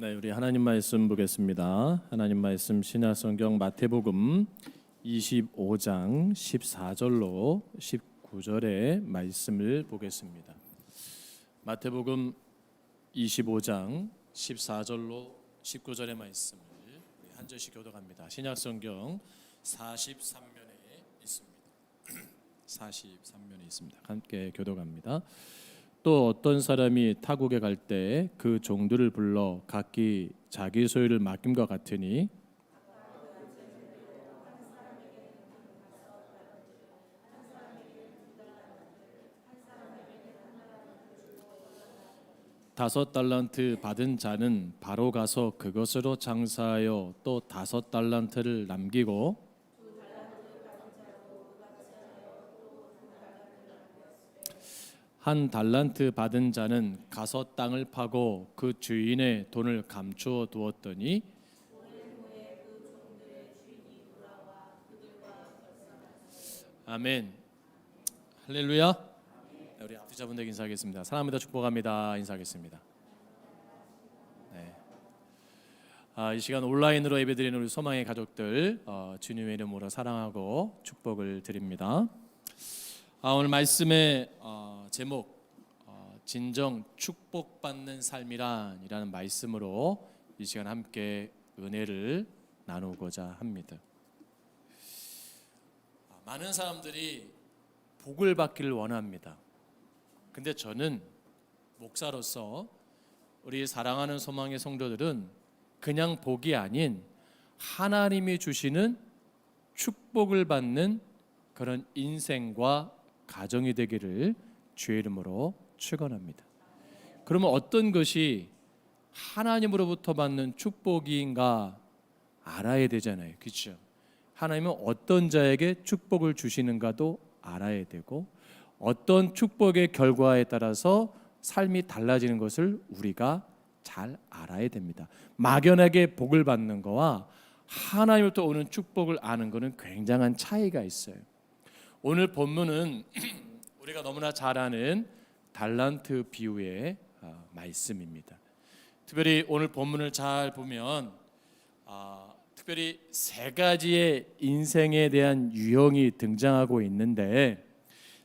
네, 우리 하나님 말씀 보겠습니다. 하나님 말씀 신약성경 마태복음 25장 14절로 19절의 말씀을 보겠습니다. 마태복음 25장 14절로 19절의 말씀을 한 절씩 교독합니다. 신약성경 43면에 있습니다. 43면에 있습니다. 함께 교독합니다. 또 어떤 사람이 타국에 갈 때 그 종들을 불러 각기 자기 소유를 맡김과 같으니 다섯 달란트 받은 자는 바로 가서 그것으로 장사하여 또 다섯 달란트를 남기고 한 달란트 받은 자는 가서 땅을 파고 그 주인의 돈을 감추어 두었더니 아멘. 할렐루야. 우리 앞뒤자분들 인사하겠습니다. 사랑합니다. 축복합니다. 인사하겠습니다. 네. 이 시간 온라인으로 예배드리는 우리 소망의 가족들 주님의 이름으로 사랑하고 축복을 드립니다. 오늘 말씀의 제목 진정 축복받는 삶이란이라는 말씀으로 이 시간 함께 은혜를 나누고자 합니다. 많은 사람들이 복을 받기를 원합니다. 근데 저는 목사로서 우리 사랑하는 소망의 성도들은 그냥 복이 아닌 하나님이 주시는 축복을 받는 그런 인생과 가정이 되기를 주의 이름으로 축원합니다. 그러면 어떤 것이 하나님으로부터 받는 축복인가 알아야 되잖아요. 그렇죠? 하나님은 어떤 자에게 축복을 주시는가도 알아야 되고 어떤 축복의 결과에 따라서 삶이 달라지는 것을 우리가 잘 알아야 됩니다. 막연하게 복을 받는 거와 하나님으로부터 오는 축복을 아는 것은 굉장한 차이가 있어요. 오늘 본문은 우리가 너무나 잘 아는 달란트 비유의 말씀입니다. 특별히 오늘 본문을 잘 보면 특별히 세 가지의 인생에 대한 유형이 등장하고 있는데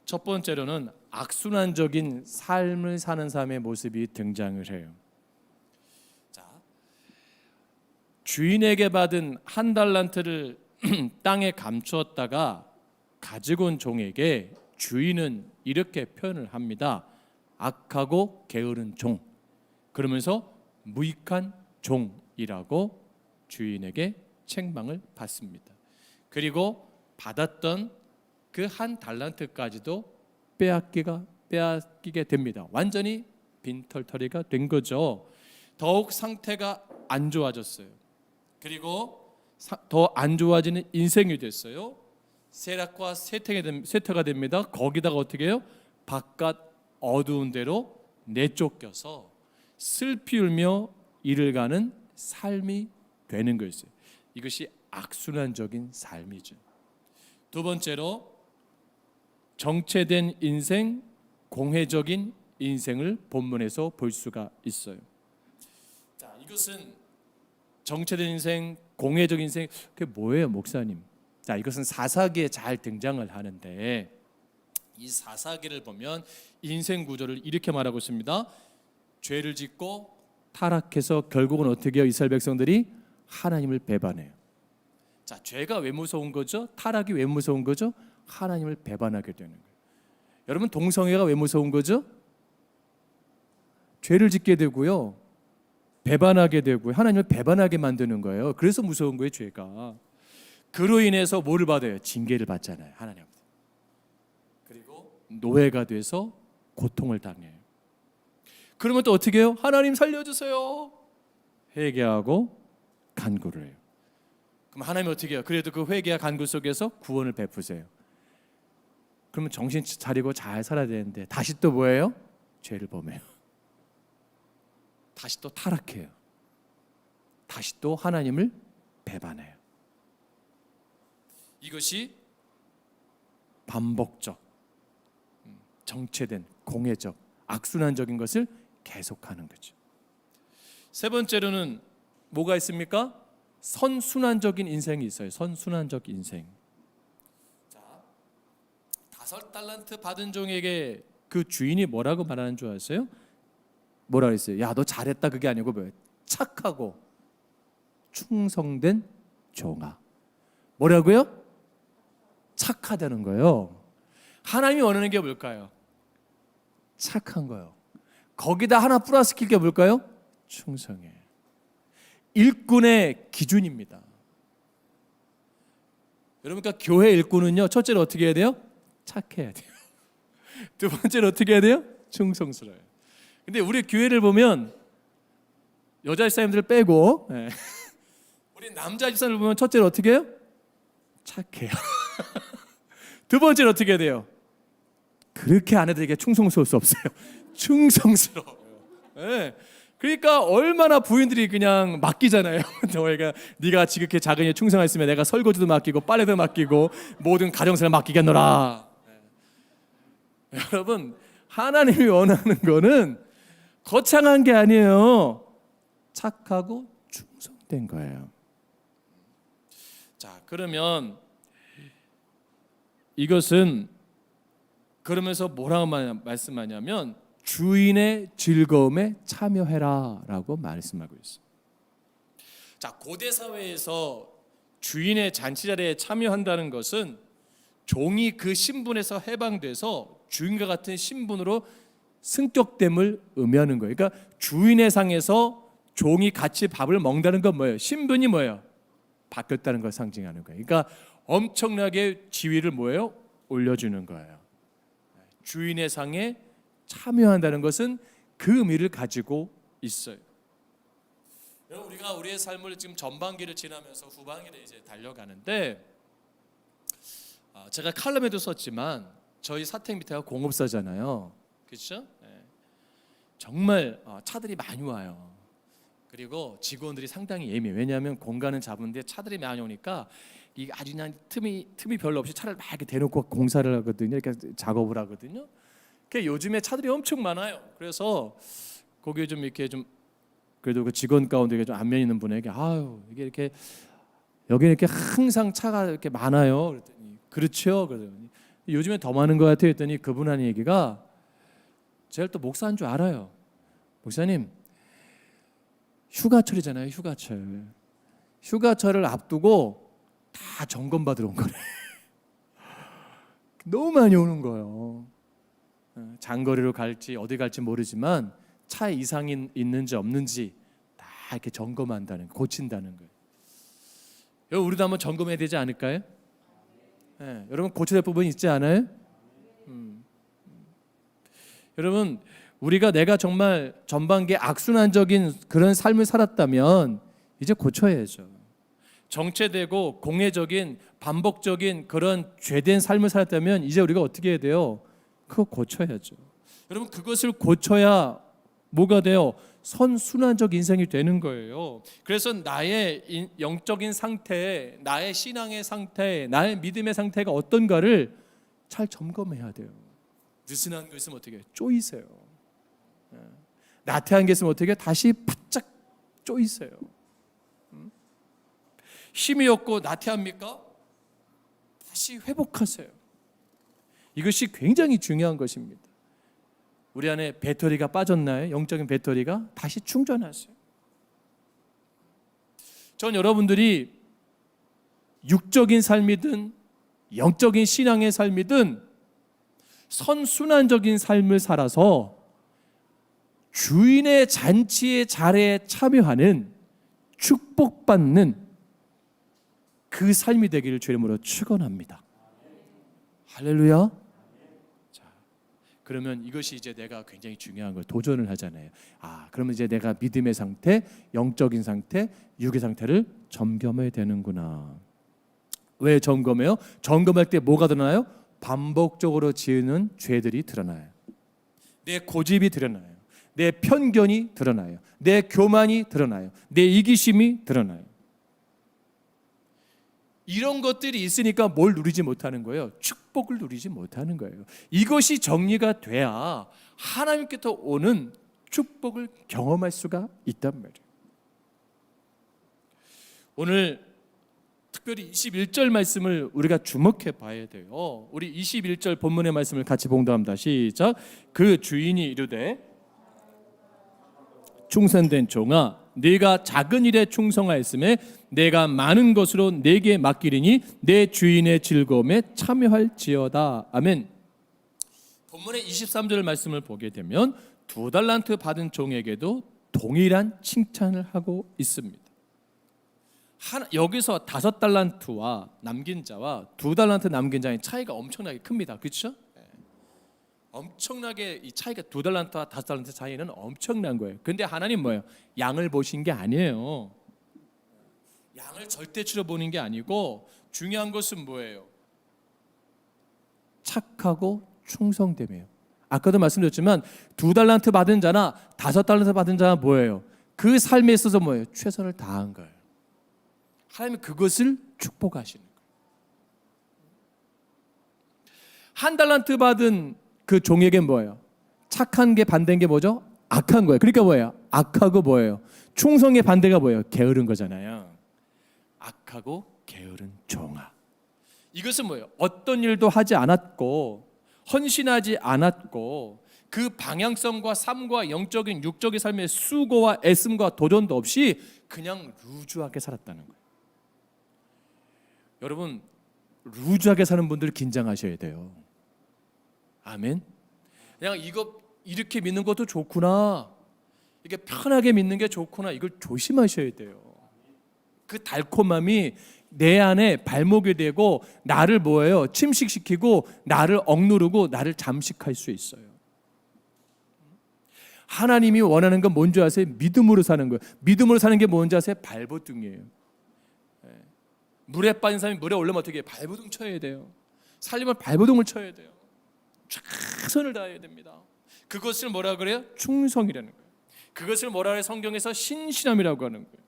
첫 번째로는 악순환적인 삶을 사는 사람의 모습이 등장을 해요. 자, 주인에게 받은 한 달란트를 땅에 감추었다가 가지고 온 종에게 주인은 이렇게 표현을 합니다. 악하고 게으른 종. 그러면서 무익한 종이라고 주인에게 책망을 받습니다. 그리고 받았던 그 한 달란트까지도 빼앗기게 됩니다. 완전히 빈털터리가 된 거죠. 더욱 상태가 안 좋아졌어요. 그리고 더 안 좋아지는 인생이 됐어요. 세락과 쇠퇴가 됩니다. 거기다가 어떻게 해요? 바깥 어두운 데로 내쫓겨서 슬피 울며 이를 가는 삶이 되는 것이에요. 이것이 악순환적인 삶이죠. 두 번째로 정체된 인생, 공회적인 인생을 본문에서 볼 수가 있어요. 자, 이것은 정체된 인생, 공회적인 인생, 그게 뭐예요, 목사님? 자, 이것은 사사기에 잘 등장을 하는데 이 사사기를 보면 인생 구조를 이렇게 말하고 있습니다. 죄를 짓고 타락해서 결국은 어떻게 해요? 이스라엘 백성들이 하나님을 배반해요. 자, 죄가 왜 무서운 거죠? 타락이 왜 무서운 거죠? 하나님을 배반하게 되는 거예요. 여러분, 동성애가 왜 무서운 거죠? 죄를 짓게 되고요, 배반하게 되고요, 하나님을 배반하게 만드는 거예요. 그래서 무서운 거예요, 죄가. 그로 인해서 뭐를 받아요? 징계를 받잖아요, 하나님한테. 그리고 노예가 돼서 고통을 당해요. 그러면 또 어떻게 해요? 하나님 살려주세요, 회개하고 간구를 해요. 그럼 하나님 어떻게 해요? 그래도 그 회개와 간구 속에서 구원을 베푸세요. 그러면 정신 차리고 잘 살아야 되는데 다시 또 뭐예요? 죄를 범해요. 다시 또 타락해요. 다시 또 하나님을 배반해요. 이것이 반복적, 정체된 공회적, 악순환적인 것을 계속하는 거죠. 세 번째로는 뭐가 있습니까? 선순환적인 인생이 있어요. 선순환적 인생. 자, 5달란트 받은 종에게 그 주인이 뭐라고 말하는 줄 아세요? 뭐라 그랬어요? 야, 너 잘했다. 그게 아니고 뭐예요? 착하고 충성된 종아. 뭐라고요? 착하다는 거예요. 하나님이 원하는 게 뭘까요? 착한 거요. 거기다 하나 플러스킬 게 뭘까요? 충성해. 일꾼의 기준입니다. 여러분, 그러니까 교회 일꾼은요, 첫째로 어떻게 해야 돼요? 착해야 돼요. 두 번째로 어떻게 해야 돼요? 충성스러워요. 근데 우리 교회를 보면 여자 집사님들 빼고 우리 남자 집사님을 보면 첫째로 어떻게 해요? 착해요. 두 번째로 어떻게 해야 돼요? 그렇게 아내들에게 충성스러울 수 없어요. 충성스러워요. 네. 그러니까 얼마나 부인들이 그냥 맡기잖아요. 너희가 네가 지극히 작은 일 충성했으면 내가 설거지도 맡기고 빨래도 맡기고 모든 가정사를 맡기겠노라. 네. 여러분, 하나님이 원하는 거는 거창한 게 아니에요. 착하고 충성된 거예요. 자, 그러면 이것은 그러면서 뭐라고 말씀하냐면 주인의 즐거움에 참여해라라고 말씀하고 있어요. 자, 고대 사회에서 주인의 잔치 자리에 참여한다는 것은 종이 그 신분에서 해방돼서 주인과 같은 신분으로 승격됨을 의미하는 거예요. 그러니까 주인의 상에서 종이 같이 밥을 먹는다는 건 뭐예요? 신분이 뭐예요? 바뀌었다는 걸 상징하는 거예요. 그러니까 엄청나게 지위를 뭐예요? 올려주는 거예요. 주인의 상에 참여한다는 것은 그 의미를 가지고 있어요. 여러분, 우리가 우리의 삶을 지금 전반기를 지나면서 후반기를 이제 달려가는데, 제가 칼럼에도 썼지만 저희 사택 밑에가 공업사잖아요. 그렇죠? 정말 차들이 많이 와요. 그리고 직원들이 상당히 예민해요. 왜냐하면 공간은 잡은데 차들이 많이 오니까 이 아주 그냥 틈이 별로 없이 차를 막 이렇게 대놓고 공사를 하거든요. 이렇게 작업을 하거든요. 그러니까 요즘에 차들이 엄청 많아요. 그래서 거기에 좀 이렇게 좀 그래도 그 직원 가운데 좀 안면 있는 분에게 아유 이게 이렇게 여기 이렇게 항상 차가 이렇게 많아요. 그랬더니 그렇죠. 그러더니 요즘에 더 많은 것 같아요. 했더니 그분 하는 얘기가 제가 또 목사인 줄 알아요. 목사님, 휴가철이잖아요. 휴가철을 앞두고 다 점검 받으러 온 거래. 너무 많이 오는 거예요. 장거리로 갈지 어디 갈지 모르지만 차에 이상이 있는지 없는지 다 이렇게 점검한다는, 고친다는 거예요. 여러분, 우리도 한번 점검해야 되지 않을까요? 네, 여러분 고쳐야 될 부분이 있지 않아요? 여러분, 우리가 내가 정말 전반기에 악순환적인 그런 삶을 살았다면 이제 고쳐야죠. 정체되고 공회적인 반복적인 그런 죄된 삶을 살았다면 이제 우리가 어떻게 해야 돼요? 그거 고쳐야죠. 여러분, 그것을 고쳐야 뭐가 돼요? 선순환적 인생이 되는 거예요. 그래서 나의 영적인 상태, 나의 신앙의 상태, 나의 믿음의 상태가 어떤가를 잘 점검해야 돼요. 느슨한 거 있으면 어떻게 해요? 쪼이세요. 나태한 게 있으면 어떻게 해요? 다시 바짝 쪼이세요. 힘이 없고 나태합니까? 다시 회복하세요. 이것이 굉장히 중요한 것입니다. 우리 안에 배터리가 빠졌나요? 영적인 배터리가 다시 충전하세요. 전 여러분들이 육적인 삶이든 영적인 신앙의 삶이든 선순환적인 삶을 살아서 주인의 잔치의 자리에 참여하는 축복받는 그 삶이 되기를 주의 이름으로 축원합니다. 할렐루야. 자, 그러면 이것이 이제 내가 굉장히 중요한 걸 도전을 하잖아요. 그러면 이제 내가 믿음의 상태, 영적인 상태, 육의 상태를 점검해야 되는구나. 왜 점검해요? 점검할 때 뭐가 드러나요? 반복적으로 지으는 죄들이 드러나요. 내 고집이 드러나요. 내 편견이 드러나요. 내 교만이 드러나요. 내 이기심이 드러나요. 이런 것들이 있으니까 뭘 누리지 못하는 거예요? 축복을 누리지 못하는 거예요. 이것이 정리가 돼야 하나님께서 오는 축복을 경험할 수가 있단 말이에요. 오늘 특별히 21절 말씀을 우리가 주목해 봐야 돼요. 우리 21절 본문의 말씀을 같이 봉독합니다. 시작. 그 주인이 이르되 충성된 종아 네가 작은 일에 충성하였음에 내가 많은 것으로 네게 맡기리니 내 주인의 즐거움에 참여할지어다. 아멘. 본문의 23절 말씀을 보게 되면 2달란트 받은 종에게도 동일한 칭찬을 하고 있습니다. 여기서 5달란트와 남긴 자와 2달란트 남긴 자의 차이가 엄청나게 큽니다. 그렇죠? 엄청나게 이 차이가 2달란트와 5달란트 차이는 엄청난 거예요. 근데 하나님 뭐예요? 양을 보신 게 아니에요. 양을 절대치로 보는 게 아니고 중요한 것은 뭐예요? 착하고 충성됨이에요. 아까도 말씀드렸지만 2달란트 받은 자나 5달란트 받은 자는 뭐예요? 그 삶에 있어서 뭐예요? 최선을 다한 거예요. 하나님은 그것을 축복하시는 거예요. 1달란트 받은 그 종에게 뭐예요? 착한 게 반대인 게 뭐죠? 악한 거예요. 그러니까 뭐예요? 악하고 뭐예요? 충성의 반대가 뭐예요? 게으른 거잖아요. 악하고 게으른 종아. 이것은 뭐예요? 어떤 일도 하지 않았고 헌신하지 않았고 그 방향성과 삶과 영적인 육적인 삶의 수고와 애씀과 도전도 없이 그냥 루즈하게 살았다는 거예요. 여러분, 루즈하게 사는 분들 긴장하셔야 돼요. 아멘. 그냥 이거 이렇게 믿는 것도 좋구나, 이게 편하게 믿는 게 좋구나, 이걸 조심하셔야 돼요. 그 달콤함이 내 안에 발목이 되고 나를 뭐예요? 침식시키고 나를 억누르고 나를 잠식할 수 있어요. 하나님이 원하는 건 뭔지 아세요? 믿음으로 사는 거예요. 믿음으로 사는 게 뭔지 아세요? 발버둥이에요. 물에 빠진 사람이 물에 올라면 어떻게 해요? 발버둥 쳐야 돼요. 살림을 발버둥을 쳐야 돼요. 최선을 다해야 됩니다. 그것을 뭐라 그래요? 충성이라는 거예요. 그것을 뭐라 그래요? 성경에서 신실함이라고 하는 거예요.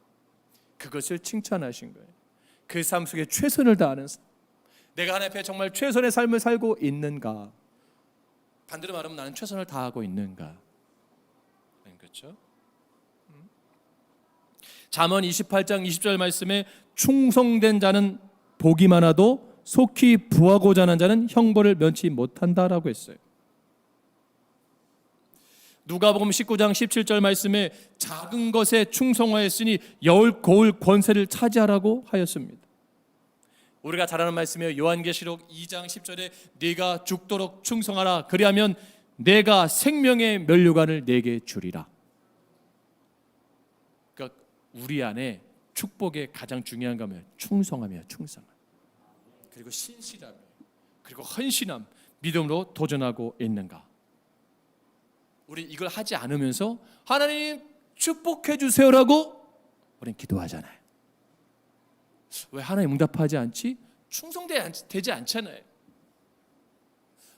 그것을 칭찬하신 거예요. 그 삶 속에 최선을 다하는 삶. 내가 하나님 앞에 정말 최선의 삶을 살고 있는가? 반대로 말하면 나는 최선을 다하고 있는가? 그렇죠? 잠언 28장 20절 말씀에 충성된 자는 복이 많아도 속히 부하고자 하는 자는 형벌을 면치 못한다라고 했어요. 누가복음 19장 17절 말씀에 작은 것에 충성하였으니 여울 고울 권세를 차지하라고 하였습니다. 우리가 잘 아는 말씀이에요. 요한계시록 2장 10절에 네가 죽도록 충성하라. 그리하면 내가 생명의 면류관을 내게 주리라. 그러니까 우리 안에 축복의 가장 중요한 거면 충성함이에요. 충성. 그리고 신실함, 그리고 헌신함, 믿음으로 도전하고 있는가? 우리 이걸 하지 않으면서 하나님 축복해 주세요라고 우리는 기도하잖아요. 왜 하나님 응답하지 않지? 충성되지 않잖아요.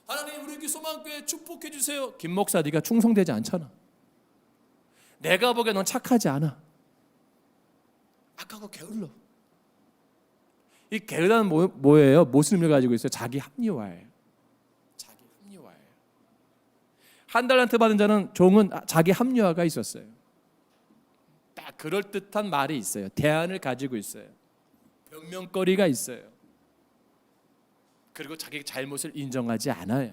하나님 우리 소망교회 축복해 주세요. 김 목사 네가 충성되지 않잖아. 내가 보기에 넌 착하지 않아. 악하고 게을러. 이 게으르다는 뭐예요? 무슨 의미를 가지고 있어요? 자기 합리화예요. 자기 합리화예요. 1달란트 받은 자는 종은 자기 합리화가 있었어요. 딱 그럴듯한 말이 있어요. 대안을 가지고 있어요. 변명거리가 있어요. 그리고 자기 잘못을 인정하지 않아요.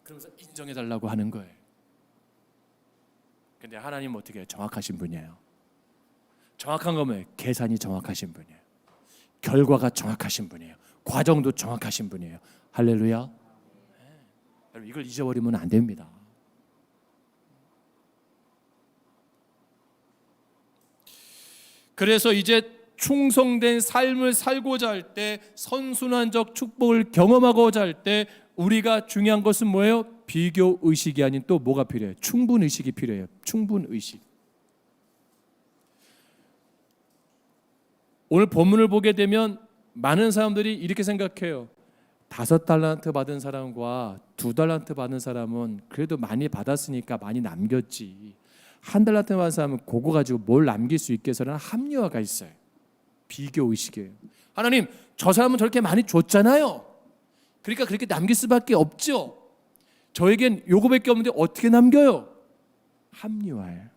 그러면서 인정해달라고 하는 거예요. 근데 하나님은 어떻게 해요? 정확하신 분이에요. 정확한 거면 계산이 정확하신 분이에요. 결과가 정확하신 분이에요. 과정도 정확하신 분이에요. 할렐루야. 네. 여러분 이걸 잊어버리면 안 됩니다. 그래서 이제 충성된 삶을 살고자 할 때, 선순환적 축복을 경험하고자 할 때 우리가 중요한 것은 뭐예요? 비교 의식이 아닌 또 뭐가 필요해요? 충분 의식이 필요해요. 충분 의식. 오늘 본문을 보게 되면 많은 사람들이 이렇게 생각해요. 5달란트 받은 사람과 2달란트 받은 사람은 그래도 많이 받았으니까 많이 남겼지. 1달란트 받은 사람은 그거 가지고 뭘 남길 수 있겠어라는 합리화가 있어요. 비교 의식이에요. 하나님, 저 사람은 저렇게 많이 줬잖아요. 그러니까 그렇게 남길 수밖에 없죠. 저에겐 요거밖에 없는데 어떻게 남겨요? 합리화예요.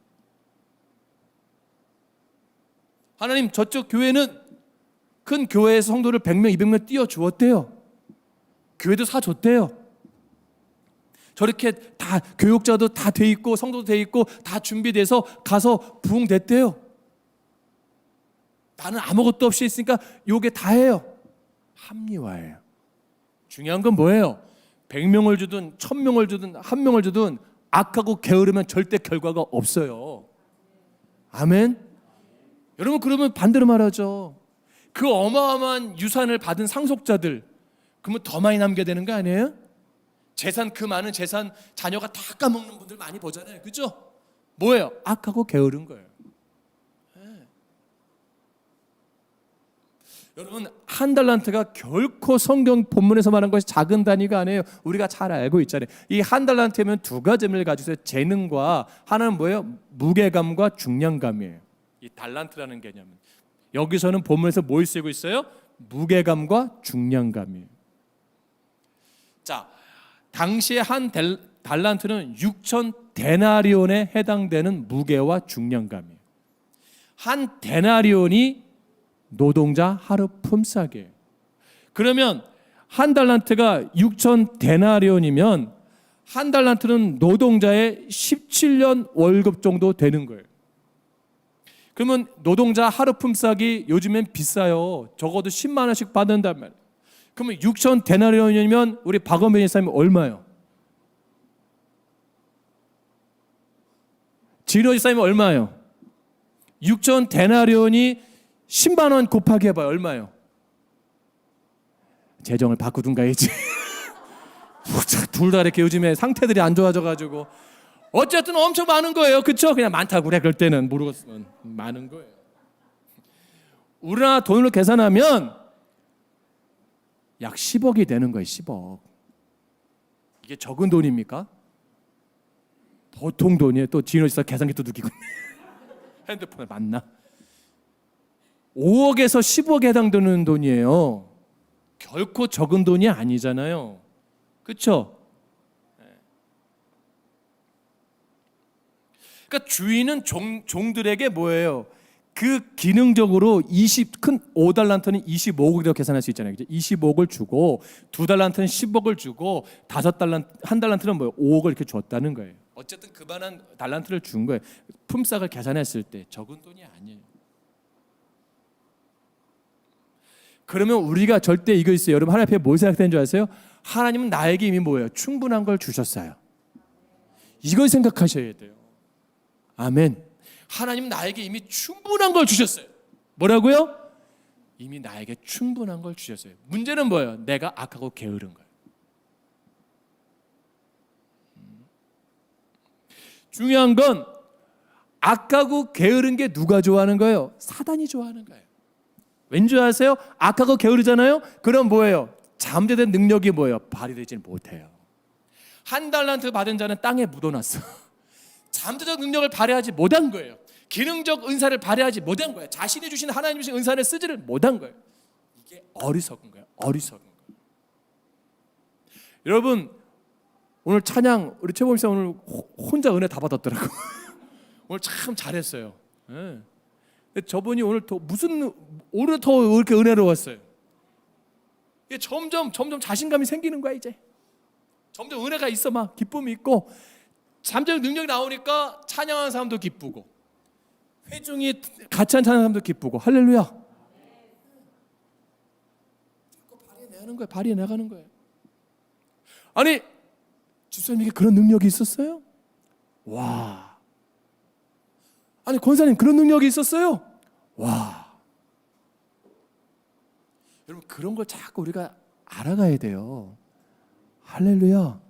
하나님 저쪽 교회는 큰 교회에서 성도를 100명, 200명 띄워주었대요. 교회도 사줬대요. 저렇게 다 교육자도 다 돼 있고 성도도 돼 있고 다 준비돼서 가서 부흥됐대요. 나는 아무것도 없이 있으니까 요게 다예요. 합리화예요. 중요한 건 뭐예요? 100명을 주든 1000명을 주든 1명을 주든 악하고 게으르면 절대 결과가 없어요. 아멘. 여러분 그러면 반대로 말하죠. 그 어마어마한 유산을 받은 상속자들 그러면 더 많이 남겨야 되는 거 아니에요? 재산 그 많은 재산 자녀가 다 까먹는 분들 많이 보잖아요. 그죠? 뭐예요? 악하고 게으른 거예요. 네. 여러분 한 달란트가 결코 성경 본문에서 말한 것이 작은 단위가 아니에요. 우리가 잘 알고 있잖아요. 이 한 달란트면 두 가지 의미를 가지고 있어요. 재능과 하나는 뭐예요? 무게감과 중량감이에요. 이 달란트라는 개념은 여기서는 본문에서 뭘 쓰고 있어요? 무게감과 중량감이에요. 자, 당시에 한 달란트는 6천 데나리온에 해당되는 무게와 중량감이에요. 한 데나리온이 노동자 하루 품삯이에요. 그러면 한 달란트가 6천 데나리온이면 한 달란트는 노동자의 17년 월급 정도 되는 거예요. 그러면 노동자 하루 품삯이 요즘엔 비싸요. 적어도 10만 원씩 받는단 말이에요. 그러면 6천 데나리온이면 우리 박원빈 사람이 얼마예요? 진호 집사님이 얼마예요? 6천 데나리온이 10만 원 곱하기 해봐요. 얼마예요? 재정을 바꾸든가 해야지. 둘 다 이렇게 요즘에 상태들이 안 좋아져가지고 어쨌든 엄청 많은 거예요. 그렇죠? 그냥 많다고 그래. 그럴 때는 모르겠으면 많은 거예요. 우리나라 돈으로 계산하면 약 10억이 되는 거예요. 10억. 이게 적은 돈입니까? 보통 돈이에요. 또 진호 씨가 계산기 또 느끼고 핸드폰에 맞나? 5억에서 10억에 해당되는 돈이에요. 결코 적은 돈이 아니잖아요. 그렇죠? 그러니까 주인은 종들에게 뭐예요? 그 기능적으로 큰 5달란트는 25억이라고 계산할 수 있잖아요. 25억을 주고 2달란트는 10억을 주고 1달란트는 뭐 5억을 이렇게 줬다는 거예요. 어쨌든 그만한 달란트를 준 거예요. 품삯을 계산했을 때 적은 돈이 아니에요. 그러면 우리가 절대 이거 있어요. 여러분 하나님 앞에 뭘 생각되는 줄 아세요? 하나님은 나에게 이미 뭐예요? 충분한 걸 주셨어요. 이걸 생각하셔야 돼요. 아멘. 하나님 나에게 이미 충분한 걸 주셨어요. 뭐라고요? 이미 나에게 충분한 걸 주셨어요. 문제는 뭐예요? 내가 악하고 게으른 거예요. 중요한 건 악하고 게으른 게 누가 좋아하는 거예요? 사단이 좋아하는 거예요. 왠지 아세요? 악하고 게으르잖아요? 그럼 뭐예요? 잠재된 능력이 뭐예요? 발휘되지 못해요. 한 달란트 받은 자는 땅에 묻어놨어. 잠재적 능력을 발휘하지 못한 거예요. 기능적 은사를 발휘하지 못한 거예요. 자신이 주신 하나님 주신 은사를 쓰지를 못한 거예요. 이게 어리석은 거예요. 어리석은 거예요. 여러분 오늘 찬양 우리 최범 씨 오늘 혼자 은혜 다 받았더라고. 오늘 참 잘했어요. 네. 근데 저분이 오늘 오늘 더 이렇게 은혜로웠어요. 이게 점점 자신감이 생기는 거야 이제. 점점 은혜가 있어 막 기쁨이 있고. 잠재적 능력이 나오니까 찬양하는 사람도 기쁘고 회중이 같이 한 찬양하는 사람도 기쁘고 할렐루야. 발휘내는 거예요. 발휘내가는 거예요. 아니 집사님에게 그런 능력이 있었어요? 와. 아니 권사님 그런 능력이 있었어요? 와. 여러분 그런 걸 자꾸 우리가 알아가야 돼요. 할렐루야.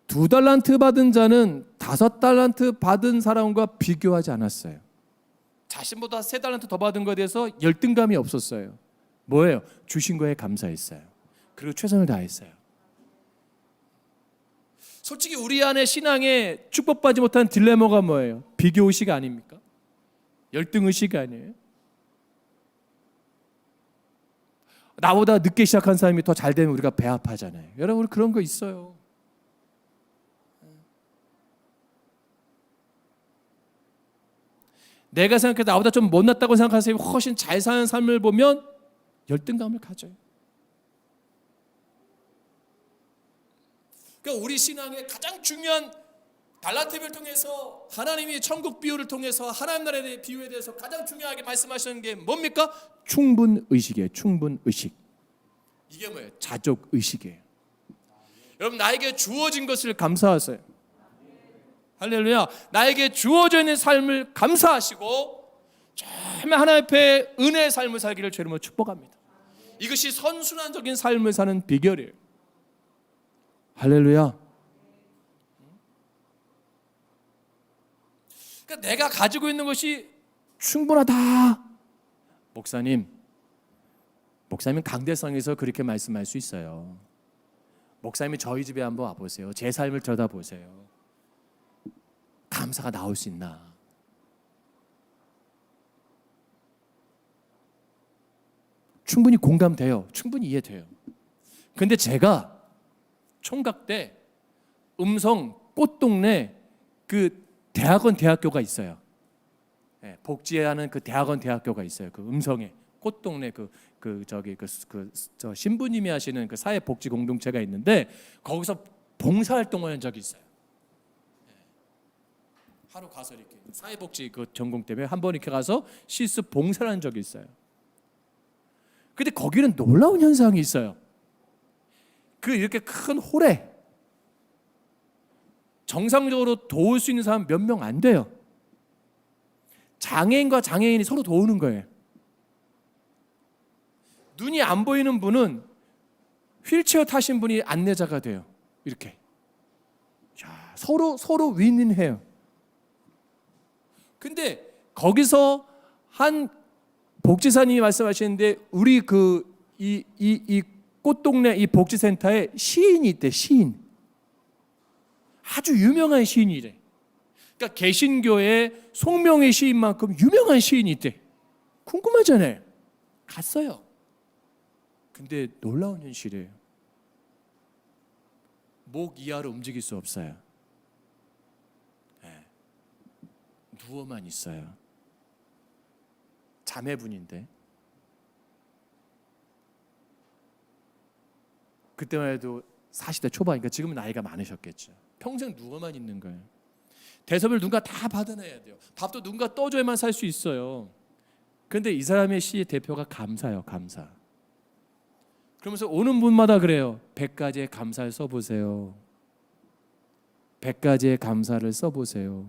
2달란트 받은 자는 5달란트 받은 사람과 비교하지 않았어요. 자신보다 3달란트 더 받은 것에 대해서 열등감이 없었어요. 뭐예요? 주신 거에 감사했어요. 그리고 최선을 다했어요. 솔직히 우리 안에 신앙에 축복받지 못한 딜레마가 뭐예요? 비교의식 아닙니까? 열등의식 아니에요? 나보다 늦게 시작한 사람이 더 잘 되면 우리가 배 아파하잖아요. 여러분 그런 거 있어요. 내가 생각해도 나보다 좀 못났다고 생각하세요. 훨씬 잘 사는 삶을 보면 열등감을 가져요. 그러니까 우리 신앙의 가장 중요한 갈라디아를 통해서 하나님이 천국 비유를 통해서 하나님 나라에 대해 비유에 대해서 가장 중요하게 말씀하시는 게 뭡니까? 충분 의식이에요. 충분 의식. 이게 뭐예요? 자족 의식이에요. 여러분, 나에게 주어진 것을 감사하세요. 할렐루야. 나에게 주어져 있는 삶을 감사하시고 정말 하나님 앞에 은혜의 삶을 살기를 주님으로 축복합니다. 이것이 선순환적인 삶을 사는 비결이에요. 할렐루야. 그러니까 내가 가지고 있는 것이 충분하다. 목사님 강대성에서 그렇게 말씀할 수 있어요. 목사님이 저희 집에 한번 와보세요. 제 삶을 들여다보세요. 감사가 나올 수 있나? 충분히 공감돼요. 충분히 이해돼요. 근데 제가 총각 때 음성 꽃동네 그 대학교가 있어요. 네, 복지하는 그 대학교가 있어요. 그 음성에 꽃동네 저 신부님이 하시는 그 사회복지 공동체가 있는데 거기서 봉사활동을 한 적이 있어요. 네. 하루 가서 이렇게 사회복지 그 전공 때문에 한 번 이렇게 가서 실습 봉사를 한 적이 있어요. 근데 거기는 놀라운 현상이 있어요. 그 이렇게 큰 홀에 정상적으로 도울 수 있는 사람 몇 명 안 돼요. 장애인과 장애인이 서로 도우는 거예요. 눈이 안 보이는 분은 휠체어 타신 분이 안내자가 돼요. 이렇게. 자, 서로 윈윈해요. 근데 거기서 한 복지사님이 말씀하시는데 우리 이 꽃동네 이 복지센터에 시인이 있대. 시인. 아주 유명한 시인이래. 그러니까 개신교의 송명의 시인만큼 유명한 시인이 있대. 궁금하잖아요. 갔어요. 근데 놀라운 현실이에요. 목 이하로 움직일 수 없어요. 네. 누워만 있어요. 자매분인데. 그때만 해도 40대 초반이니까 지금은 나이가 많으셨겠죠. 평생 누워만 있는 거예요. 대접을 누군가 다 받아내야 돼요. 밥도 누군가 떠줘야만 살 수 있어요. 그런데 이 사람의 시의 대표가 감사예요. 감사. 그러면서 오는 분마다 그래요. 100가지의 감사를 써보세요. 100가지의 감사를 써보세요.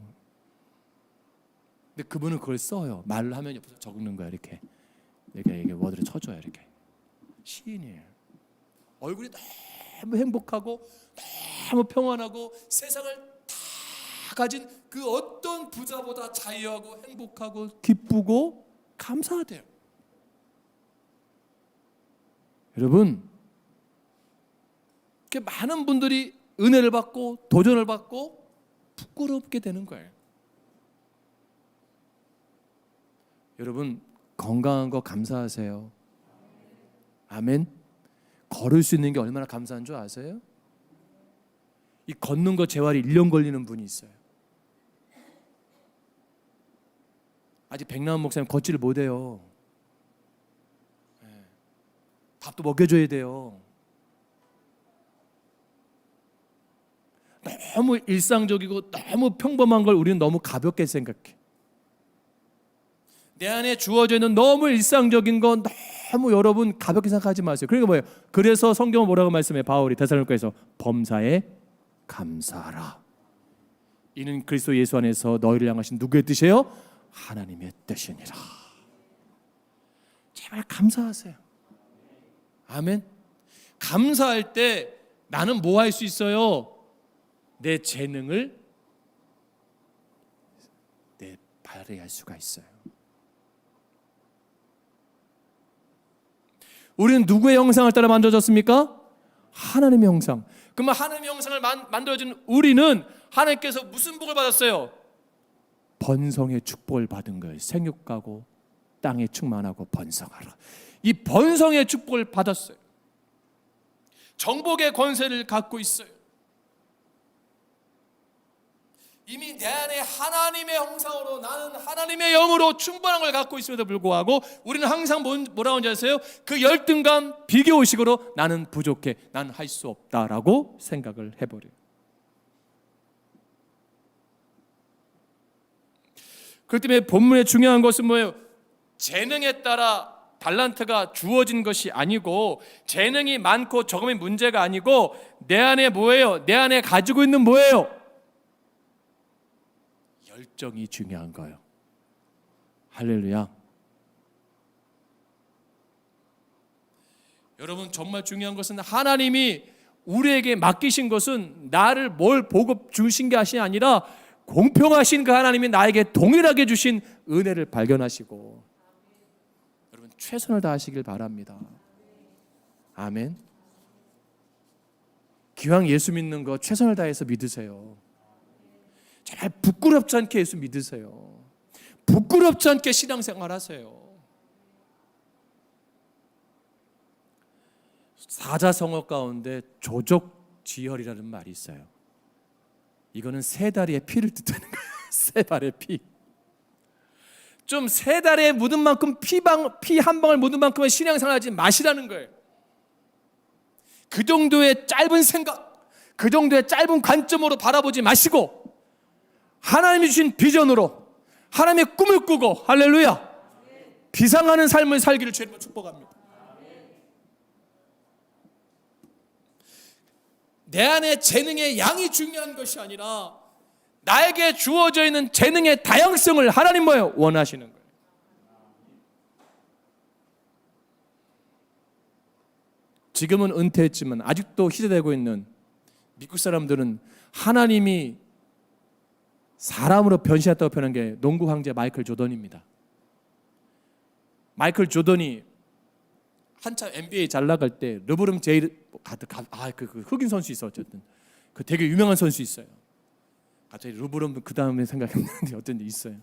근데 그분은 그걸 써요. 말로 하면 옆에서 적는 거야. 이렇게 워드를 쳐줘요. 이렇게. 시인이에요. 얼굴이 너무 행복하고 너무 평안하고 세상을 다 가진 그 어떤 부자보다 자유하고 행복하고 기쁘고 감사하대요. 여러분, 이렇게 많은 분들이 은혜를 받고 도전을 받고 부끄럽게 되는 거예요. 여러분, 건강한 거 감사하세요. 아멘. 걸을 수 있는 게 얼마나 감사한 줄 아세요? 이 걷는 거 재활이 1년 걸리는 분이 있어요. 아직 백남원 목사님 걷지를 못해요. 밥도 먹여줘야 돼요. 너무 일상적이고 너무 평범한 걸 우리는 너무 가볍게 생각해. 내 안에 주어져 있는 너무 일상적인 건 너무 여러분 가볍게 생각하지 마세요. 그러니까 뭐예요? 그래서 성경은 뭐라고 말씀해? 바울이 데살로니가에서 범사에 감사하라. 이는 그리스도 예수 안에서 너희를 향하신 누구의 뜻이에요? 하나님의 뜻이니라. 제발 감사하세요. 아멘. 감사할 때 나는 뭐 할 수 있어요? 내 재능을 발휘할 수가 있어요. 우리는 누구의 형상을 따라 만들어졌습니까? 하나님의 형상. 그러면 하나님의 형상을 만들어진 우리는 하나님께서 무슨 복을 받았어요? 번성의 축복을 받은 거예요. 생육하고 땅에 충만하고 번성하라. 이 번성의 축복을 받았어요. 정복의 권세를 갖고 있어요. 이미 내 안에 하나님의 형상으로 나는 하나님의 영으로 충분한 걸 갖고 있음에도 불구하고 우리는 항상 뭐라고 하는지 아세요? 그 열등감, 비교의식으로 나는 부족해, 나는 할 수 없다라고 생각을 해버려요. 그렇기 때문에 본문의 중요한 것은 뭐예요? 재능에 따라 달란트가 주어진 것이 아니고, 재능이 많고 적음이 문제가 아니고, 내 안에 뭐예요? 내 안에 가지고 있는 뭐예요? 열정이 중요한 거예요. 할렐루야. 여러분, 정말 중요한 것은 하나님이 우리에게 맡기신 것은 나를 뭘 보고 주신 것이 아니라 공평하신 그 하나님이 나에게 동일하게 주신 은혜를 발견하시고, 여러분 최선을 다하시길 바랍니다. 아멘. 기왕 예수 믿는 거 최선을 다해서 믿으세요. 정말 부끄럽지 않게 예수 믿으세요. 부끄럽지 않게 신앙생활 하세요. 사자성어 가운데 조족지혈이라는 말이 있어요. 이거는 세 다리의 피를 뜻하는 거예요. 세 발의 피. 좀 세 다리에 묻은 만큼 피 한 방울 묻은 만큼은 신앙생활하지 마시라는 거예요. 그 정도의 짧은 생각, 그 정도의 짧은 관점으로 바라보지 마시고 하나님이 주신 비전으로 하나님의 꿈을 꾸고, 할렐루야, 비상하는 삶을 살기를 주님으로 축복합니다. 내 안에 재능의 양이 중요한 것이 아니라 나에게 주어져 있는 재능의 다양성을 하나님 뭐예요? 원하시는 거예요. 지금은 은퇴했지만 아직도 희재되고 있는 미국 사람들은 하나님이 사람으로 변신했다고 표현한 게 농구 황제 마이클 조던입니다. 마이클 조던이 한참 NBA 잘 나갈 때 르브론 제이스 그 흑인 선수 있어, 어쨌든 그 되게 유명한 선수 있어요. 갑자기 르브론 그 다음에 생각했는데 어떤 일 있어요.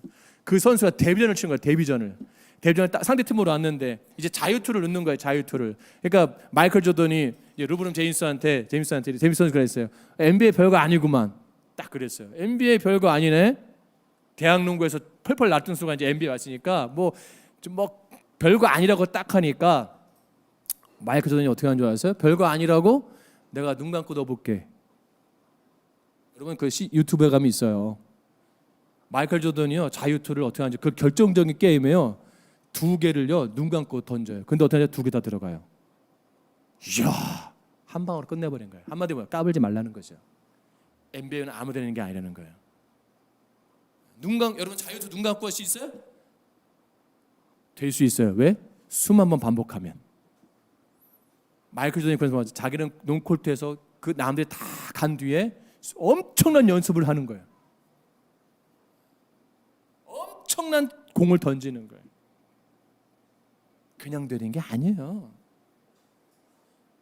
그 선수가 데뷔전을 치는 거예요. 데뷔전을 딱 상대 팀으로 왔는데 이제 자유투를 넣는 거예요. 자유투를. 그러니까 마이클 조던이 이제 르브론 제임스한테 제임스 그랬어요. NBA 별거 아니구만. 딱 그랬어요. NBA 별거 아니네. 대학 농구에서 펄펄 날던 수가 이제 NBA 왔으니까 뭐 별거 아니라고 딱 하니까 마이클 조던이 어떻게 한 줄 아세요? 별거 아니라고 내가 눈 감고 넣어볼게. 여러분 그 유튜브에 가면 있어요. 마이클 조던이요 자유투를 어떻게 하는지 그 결정적인 게임에요 2개를요 눈 감고 던져요. 근데 어떻게 하냐 2개 다 들어가요. 이야, 한 방으로 끝내버린 거예요. 한마디로 뭐야? 까불지 말라는 거죠. NBA는 아무 되는 게 아니라는 거예요. 여러분 자유투 눈 감고 할 수 있어요? 될 수 있어요. 왜? 수만 번 반복하면. 마이클 조던이 그래서 자기는 농코트에서 그 남들이 다 간 뒤에 엄청난 연습을 하는 거예요. 엄청난 공을 던지는 거예요. 그냥 되는 게 아니에요.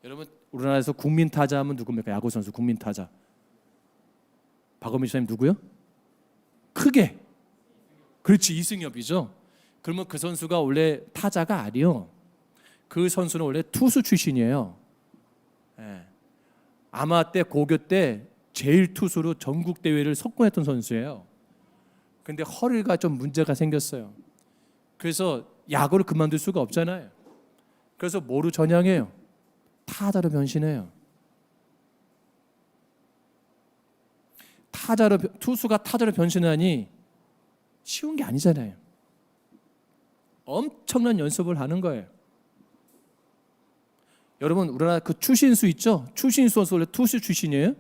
여러분 우리나라에서 국민 타자 하면 누굽니까? 야구 선수 국민 타자. 박원미 선생님 누구요? 크게. 그렇지, 이승엽이죠. 그러면 그 선수가 원래 타자가 아니요. 그 선수는 원래 투수 출신이에요. 네. 아마 때 고교 때 제일 투수로 전국 대회를 석권했던 선수예요. 근데 허리가 좀 문제가 생겼어요. 그래서 야구를 그만둘 수가 없잖아요. 그래서 뭐로 전향해요? 타자로 변신해요. 투수가 타자로 변신하니 쉬운 게 아니잖아요. 엄청난 연습을 하는 거예요. 여러분 우리나라 그 추신수 있죠? 추신수 선수 원래 투수 출신이에요.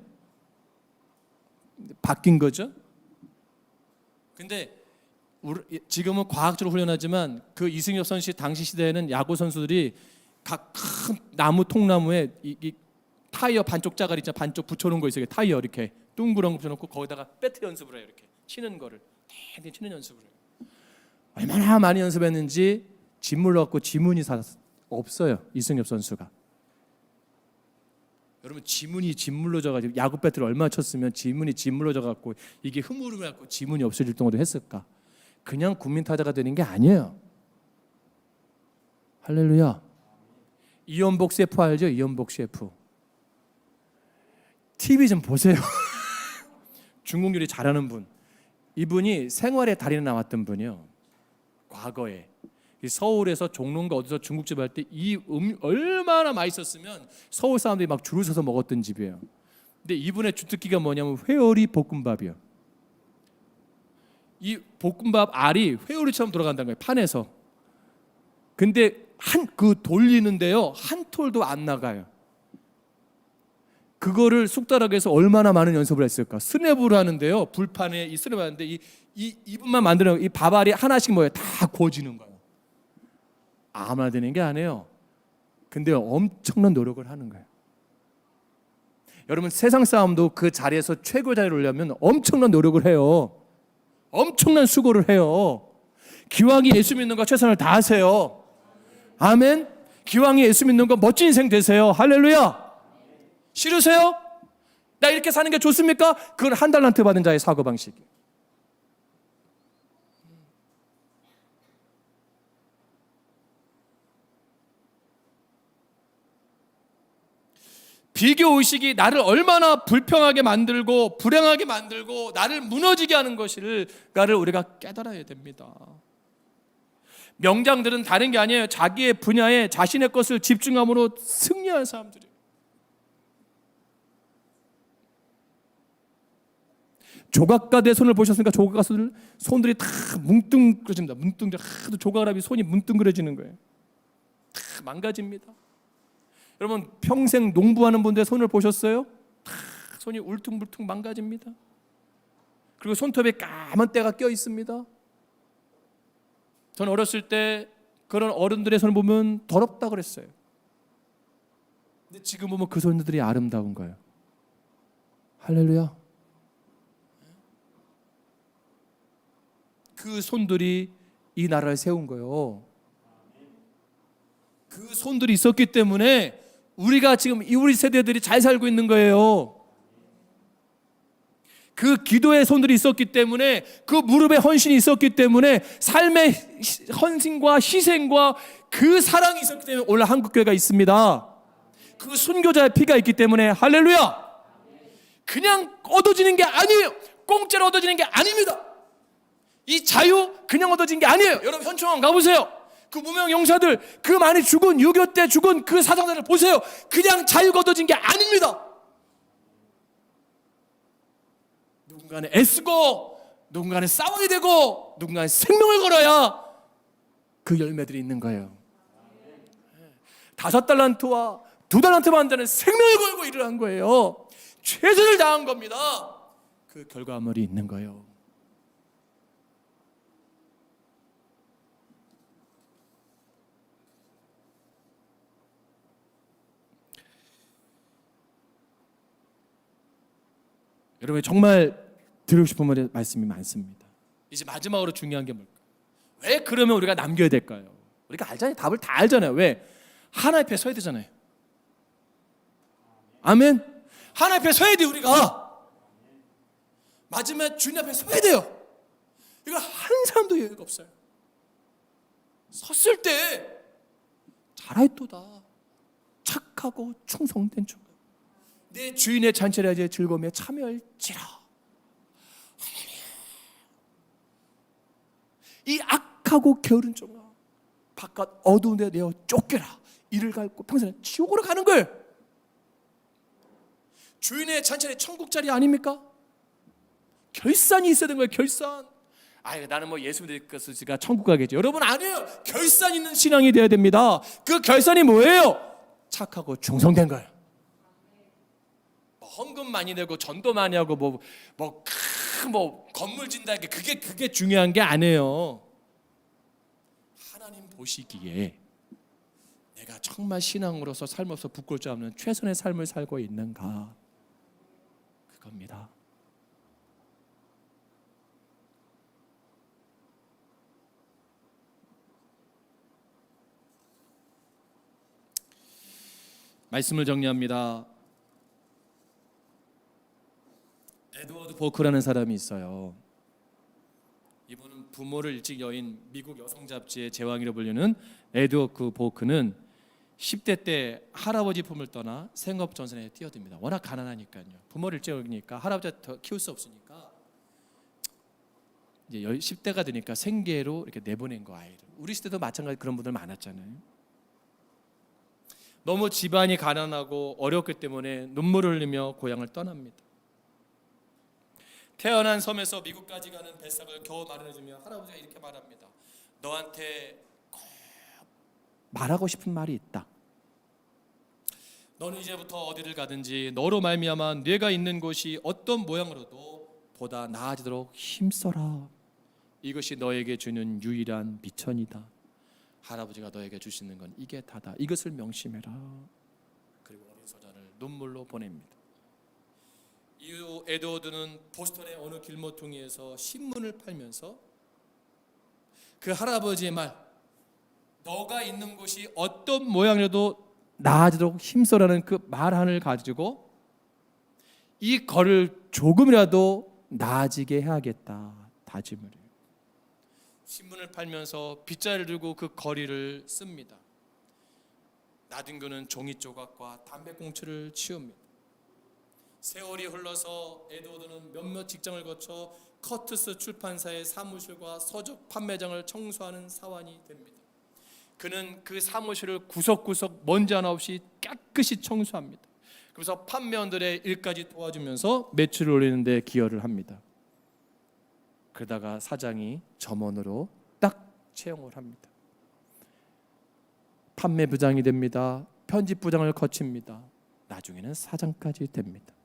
바뀐 거죠. 근데 지금은 과학적으로 훈련하지만 그 이승엽 선수 당시 시대에는 야구 선수들이 각 큰 나무 통나무에 이 타이어 반쪽 짜가리 있잖아, 반쪽 붙여놓은 거 있어요. 타이어 이렇게 둥그런 거 붙여놓고 거기다가 배트 연습을 해요. 이렇게 치는 거를 땡땡 치는 연습을 해요. 얼마나 많이 연습했는지 진물로 갖고 지문이 없어요. 이승엽 선수가. 여러분 지문이 진물로 져가지고 야구 배트를 얼마나 쳤으면 지문이 진물로 져갖고 이게 흐물흐물 갖고 지문이 없어질 정도로 했을까? 그냥 국민 타자가 되는 게 아니에요. 할렐루야. 이연복 셰프 알죠? 이연복 셰프. TV 좀 보세요. 중국 요리 잘하는 분, 이분이 생활의 달인에 나왔던 분이요. 과거에 서울에서 종로인가 어디서 중국집 할 때 이 얼마나 맛있었으면 서울 사람들이 막 줄을 서서 먹었던 집이에요. 근데 이분의 주특기가 뭐냐면 회오리 볶음밥이요. 이 볶음밥 알이 회오리처럼 돌아간다는 거예요, 판에서. 근데 그 돌리는데요, 한 톨도 안 나가요. 그거를 쑥다락에서 얼마나 많은 연습을 했을까? 스냅을 하는데요, 불판에 이 스냅을 하는데 이분만 만드는 이 밥알이 하나씩 뭐예요? 다 구워지는 거예요. 아무나 되는 게 아니에요. 근데 엄청난 노력을 하는 거예요. 여러분, 세상 사람도 그 자리에서 최고 자리에 오려면 엄청난 노력을 해요. 엄청난 수고를 해요. 기왕이 예수 믿는 거 최선을 다하세요. 아멘. 기왕이 예수 믿는 거 멋진 인생 되세요. 할렐루야. 싫으세요? 나 이렇게 사는 게 좋습니까? 그건 한 달란트 받은 자의 사고방식이에요. 비교의식이 나를 얼마나 불평하게 만들고 불행하게 만들고 나를 무너지게 하는 것일까를 우리가 깨달아야 됩니다. 명장들은 다른 게 아니에요. 자기의 분야에 자신의 것을 집중함으로 승리한 사람들이에요. 조각가들의 손을 보셨습니까? 조각가 손들이 다 뭉뚱그려집니다. 하도 조각을 하면 손이 뭉뚱그려지는 거예요. 다 망가집니다. 여러분, 평생 농부하는 분들의 손을 보셨어요? 다 손이 울퉁불퉁 망가집니다. 그리고 손톱에 까만 때가 껴 있습니다. 저는 어렸을 때 그런 어른들의 손을 보면 더럽다 그랬어요. 근데 지금 보면 그 손들이 아름다운 거예요. 할렐루야. 그 손들이 이 나라를 세운 거예요. 그 손들이 있었기 때문에 우리가 지금 우리 세대들이 잘 살고 있는 거예요. 그 기도의 손들이 있었기 때문에, 그 무릎에 헌신이 있었기 때문에, 삶의 헌신과 희생과 그 사랑이 있었기 때문에 오늘 한국교회가 있습니다. 그 순교자의 피가 있기 때문에. 할렐루야. 그냥 얻어지는 게 아니에요. 공짜로 얻어지는 게 아닙니다. 이 자유 그냥 얻어진 게 아니에요. 여러분, 현충원 가보세요. 그 무명 용사들, 그 많이 죽은 6.25 때 죽은 그 사상자를 보세요. 그냥 자유가 얻어진 게 아닙니다. 누군가는 애쓰고, 누군가는 싸워야 되고, 누군가는 생명을 걸어야 그 열매들이 있는 거예요. 5달란트와 2달란트 받는 자는 생명을 걸고 일을 한 거예요. 최선을 다한 겁니다. 그 결과물이 있는 거예요. 여러분, 정말 드리고 싶은 말씀이 많습니다. 이제 마지막으로 중요한 게 뭘까요? 왜 그러면 우리가 남겨야 될까요? 우리가 알잖아요. 답을 다 알잖아요. 왜? 하나님 앞에 서야 되잖아요. 아멘. 하나님 앞에 서야 돼요. 우리가 마지막에 주님 앞에 서야 돼요. 이거 한 사람도 여유가 없어요. 섰을 때 잘하였도다. 착하고 충성된 종, 내 주인의 잔치를 즐거움에 참여할지라. 이 악하고 게으른 종아, 바깥 어두운 데 내어 쫓겨라. 이를 갈고 평생에 지옥으로 가는 거예요. 주인의 잔치는 천국 자리 아닙니까? 결산이 있어야 되는 거예요. 결산. 나는 뭐 예수 믿을 것을 제가 천국 가겠죠. 여러분, 아니에요. 결산 있는 신앙이 되어야 됩니다. 그 결산이 뭐예요? 착하고 충성된 거예요. 헌금 많이 내고 전도 많이 하고 뭐 건물 진다, 그게 중요한 게 아니에요. 하나님 보시기에 내가 정말 신앙으로서 삶으로서 부끄러울 줄 없는 최선의 삶을 살고 있는가, 그겁니다. 말씀을 정리합니다. 에드워드 보크라는 사람이 있어요. 이분은 부모를 일찍 여인 미국 여성 잡지의 제왕이라 불리는 에드워드 보크는 10대 때 할아버지 품을 떠나 생업 전선에 뛰어듭니다. 워낙 가난하니까요. 부모를 일찍 얻으니까 할아버지가 더 키울 수 없으니까 이제 10대가 되니까 생계로 이렇게 내보낸 거 아이를. 우리 시대도 마찬가지 그런 분들 많았잖아요. 너무 집안이 가난하고 어렵기 때문에 눈물을 흘리며 고향을 떠납니다. 태어난 섬에서 미국까지 가는 배삭을 겨우 마련해주며 할아버지가 이렇게 말합니다. 너한테 꼭 말하고 싶은 말이 있다. 너는 이제부터 어디를 가든지 너로 말미암아 네가 있는 곳이 어떤 모양으로도 보다 나아지도록 힘써라. 이것이 너에게 주는 유일한 미천이다. 할아버지가 너에게 주시는 건 이게 다다. 이것을 명심해라. 그리고 어린 소자를 눈물로 보냅니다. 이후 에드워드는 보스턴의 어느 길모퉁이에서 신문을 팔면서 그 할아버지의 말, 너가 있는 곳이 어떤 모양이라도 나아지도록 힘써라는 그 말 하나를 가지고 이 거를 조금이라도 나아지게 해야겠다 다짐을 해요. 신문을 팔면서 빗자루를 들고 그 거리를 씁니다. 나딘교는 종이 조각과 담배꽁초를 치웁니다. 세월이 흘러서 에드워드는 몇몇 직장을 거쳐 커트스 출판사의 사무실과 서적 판매장을 청소하는 사원이 됩니다. 그는 그 사무실을 구석구석 먼지 하나 없이 깨끗이 청소합니다. 그래서 판매원들의 일까지 도와주면서 매출을 올리는 데 기여를 합니다. 그러다가 사장이 점원으로 딱 채용을 합니다. 판매부장이 됩니다. 편집부장을 거칩니다. 나중에는 사장까지 됩니다.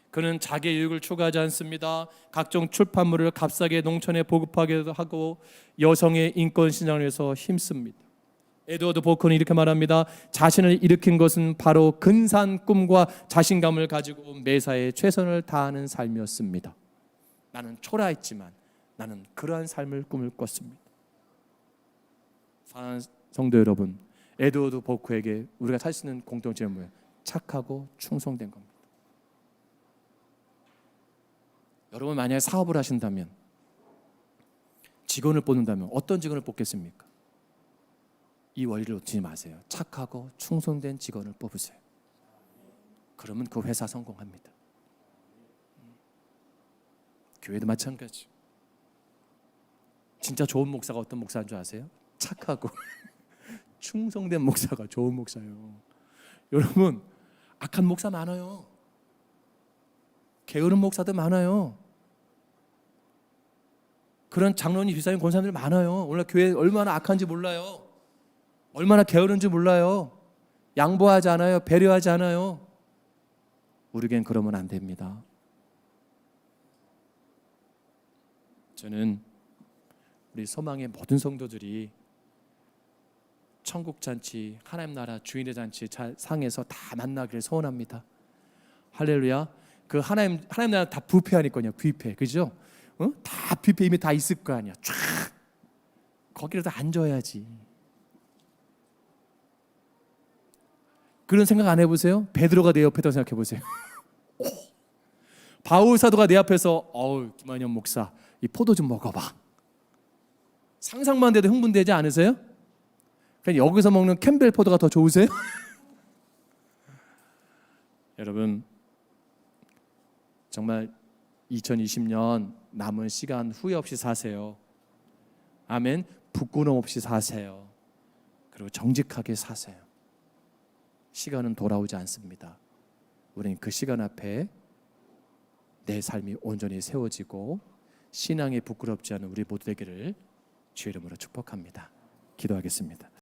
그는 자기의 유익을 추구하지 않습니다. 각종 출판물을 값싸게 농촌에 보급하기도 하고 여성의 인권 신장을 위해서 힘씁니다. 에드워드 보크는 이렇게 말합니다. 자신을 일으킨 것은 바로 근사한 꿈과 자신감을 가지고 매사에 최선을 다하는 삶이었습니다. 나는 초라했지만 나는 그러한 삶을 꿈을 꿨습니다. 사랑하는 성도 여러분, 에드워드 보크에게 우리가 찾을 수 있는 공통점은 뭐예요? 착하고 충성된 겁니다. 여러분 만약에 사업을 하신다면, 직원을 뽑는다면 어떤 직원을 뽑겠습니까? 이 원리를 놓치지 마세요. 착하고 충성된 직원을 뽑으세요. 그러면 그 회사 성공합니다. 교회도 마찬가지. 진짜 좋은 목사가 어떤 목사인 줄 아세요? 착하고 충성된 목사가 좋은 목사예요. 여러분 악한 목사 많아요. 게으른 목사도 많아요. 그런 장로님 비싸인 권사님들 많아요. 오늘 교회 얼마나 악한지 몰라요. 얼마나 게으른지 몰라요. 양보하지 않아요. 배려하지 않아요. 우리에겐 그러면 안 됩니다. 저는 우리 소망의 모든 성도들이 천국 잔치, 하나님 나라 주인의 잔치 상에서 다 만나기를 소원합니다. 할렐루야. 그 하나님 나라 다 뷔페하니까요. 뷔페, 그죠? 다 뷔페 이미 다 있을 거 아니야. 쫙 거기라도 앉아야지. 그런 생각 안 해보세요? 베드로가 내 옆에 있다고 생각해 보세요. 바울 사도가 내 앞에서 김한영 목사 이 포도 좀 먹어봐. 상상만 돼도 흥분되지 않으세요? 그냥 여기서 먹는 캠벨 포도가 더 좋으세요? 여러분 정말 2020년 남은 시간 후회 없이 사세요. 아멘. 부끄러움 없이 사세요. 그리고 정직하게 사세요. 시간은 돌아오지 않습니다. 우리는 그 시간 앞에 내 삶이 온전히 세워지고 신앙에 부끄럽지 않은 우리 모두 되기를 주의 이름으로 축복합니다. 기도하겠습니다.